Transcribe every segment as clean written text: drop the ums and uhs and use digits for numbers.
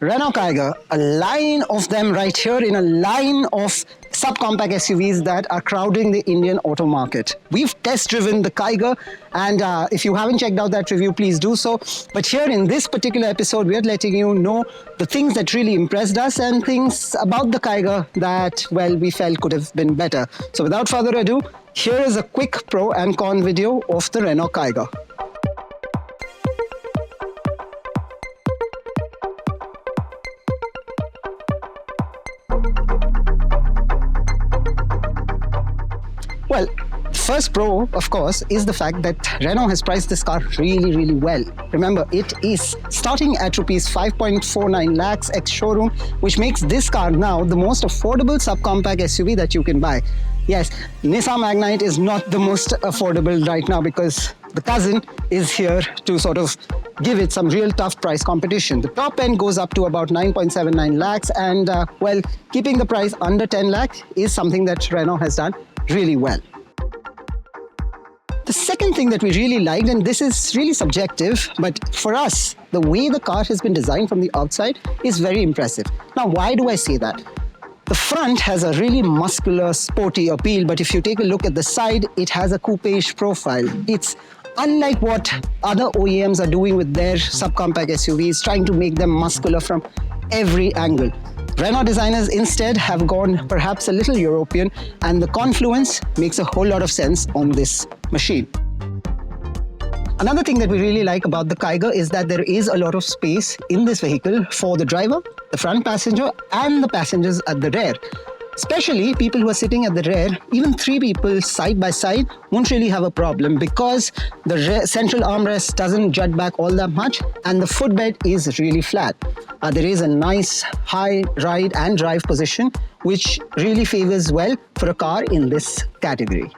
Renault Kiger, a line of them right here in a line of subcompact SUVs that are crowding the Indian auto market. We've test driven the Kiger, and if you haven't checked out that review, please do so. But here in this particular episode, we're letting you know the things that really impressed us and things about the Kiger that, well, we felt could have been better. So without further ado, here is a quick pro and con video of the Renault Kiger. Well, first pro, of course, is the fact that Renault has priced this car really well. Remember, it is starting at rupees 5.49 lakhs ex-showroom, which makes this car now the most affordable subcompact SUV that you can buy. Yes, Nissan Magnite is not the most affordable right now because the cousin is here to sort of give it some real tough price competition. The top end goes up to about 9.79 lakhs and, well, keeping the price under 10 lakhs is something that Renault has done really well. The second thing that we really liked, and this is really subjective, but for us, the way the car has been designed from the outside is very impressive. Now, why do I say that? The front has a really muscular, sporty appeal, but if you take a look at the side, it has a coupe-ish profile. It's unlike what other OEMs are doing with their subcompact SUVs, trying to make them muscular from every angle. Renault designers instead have gone perhaps a little European, and the confluence makes a whole lot of sense on this machine. Another thing that we really like about the Kiger is that there is a lot of space in this vehicle for the driver, the front passenger, and the passengers at the rear. Especially people who are sitting at the rear, even three people side by side won't really have a problem because the central armrest doesn't jut back all that much and the footbed is really flat. There is a nice high ride and drive position which really favors well for a car in this category.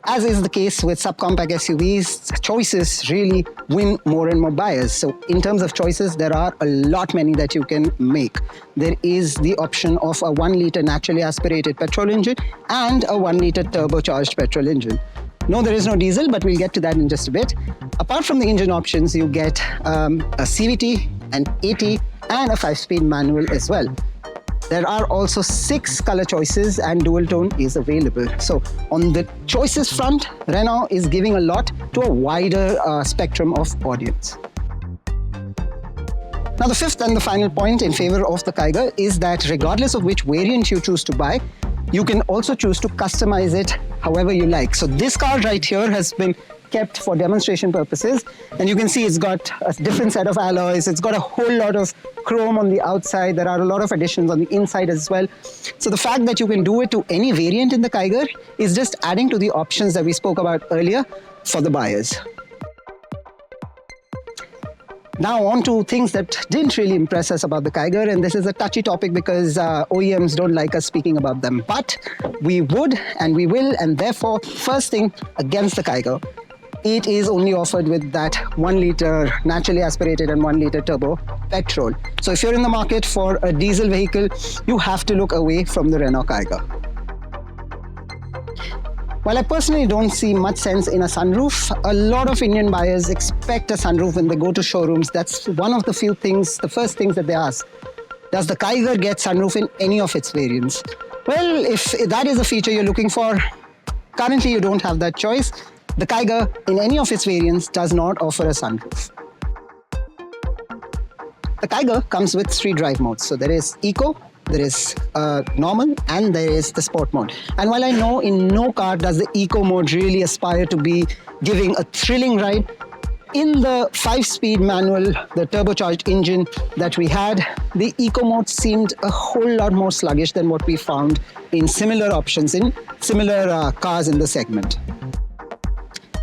As is the case with subcompact SUVs, choices really win more and more buyers. So in terms of choices, there are a lot many that you can make. There is the option of a 1-litre naturally aspirated petrol engine and a 1-litre turbocharged petrol engine. No, there is no diesel, but we'll get to that in just a bit. Apart from the engine options, you get a CVT, an AT, and a 5-speed manual as well. There are also 6 color choices and dual tone is available. So on the choices front, Renault is giving a lot to a wider spectrum of audience. Now the fifth and the final point in favor of the Kiger is that regardless of which variant you choose to buy, you can also choose to customize it however you like. So this car right here has been kept for demonstration purposes, and you can see it's got a different set of alloys. It's got a whole lot of chrome on the outside. There are a lot of additions on the inside as well. So the fact that you can do it to any variant in the Kiger is just adding to the options that we spoke about earlier for the buyers. Now on to things that didn't really impress us about the Kiger, and this is a touchy topic because OEMs don't like us speaking about them, but we would and we will, and therefore first thing against the Kiger, it is only offered with that 1-litre naturally aspirated and 1-litre turbo petrol. So if you're in the market for a diesel vehicle, you have to look away from the Renault Kiger. While I personally don't see much sense in a sunroof, a lot of Indian buyers expect a sunroof when they go to showrooms. That's one of the first things that they ask. Does the Kiger get sunroof in any of its variants? Well, if that is a feature you're looking for, currently you don't have that choice. The Kiger, in any of its variants, does not offer a sunroof. The Kiger comes with 3 drive modes. So there is Eco, there is normal, and there is the sport mode. And while I know in no car does the Eco mode really aspire to be giving a thrilling ride, in the 5-speed manual, the turbocharged engine that we had, the Eco mode seemed a whole lot more sluggish than what we found in similar options in similar cars in the segment.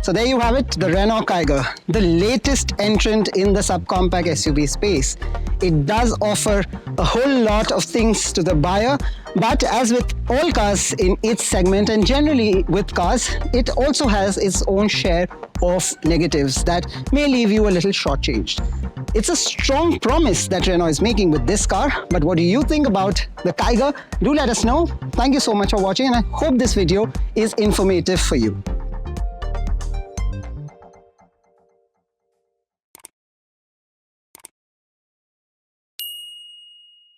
So there you have it, the Renault Kiger, the latest entrant in the subcompact SUV space. It does offer a whole lot of things to the buyer, but as with all cars in its segment and generally with cars, it also has its own share of negatives that may leave you a little shortchanged. It's a strong promise that Renault is making with this car, but what do you think about the Kiger? Do let us know. Thank you so much for watching, and I hope this video is informative for you.